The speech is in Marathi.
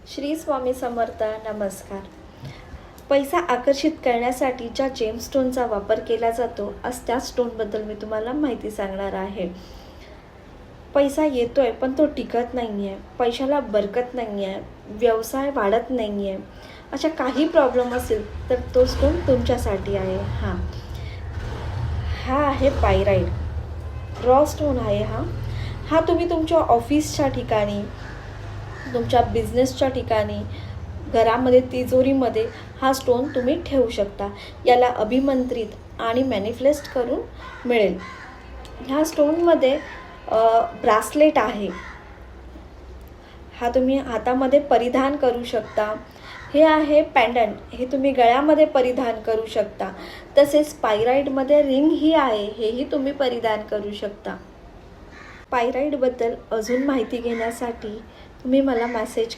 श्री स्वामी समर्थ. नमस्कार. पैसा आकर्षित करण्यासाठी ज्या जेमस्टोनचा वापर केला जातो, आज त्या स्टोनबद्दल मी तुम्हाला माहिती सांगणार आहे. पैसा येतोय पण तो टिकत नाही आहे, पैशाला बरकत नाही आहे, व्यवसाय वाढत नाही आहे, अशा काही प्रॉब्लेम असेल तर तो स्टोन तुमच्यासाठी आहे. हा आहे पायराइट. रॉ स्टोन आहे हा तुम्ही तुमच्या ऑफिसच्या ठिकाणी, तुमच्या बिझनेसच्या ठिकाणी, घरामध्ये, तिजोरीमध्ये हा स्टोन तुम्ही ठेवू शकता. याला अभिमंत्रित आणि मॅनिफेस्ट करून मिळेल. ह्या स्टोनमध्ये ब्रासलेट आहे, हा तुम्ही हातामध्ये परिधान करू शकता. हे आहे पॅन्डंट, हे तुम्ही गळ्यामध्ये परिधान करू शकता. तसेच पायराइटमध्ये रिंग ही आहे, हेही तुम्ही परिधान करू शकता. पायराइटबद्दल अजून माहिती घेण्यासाठी तुम्ही मला मेसेज करा.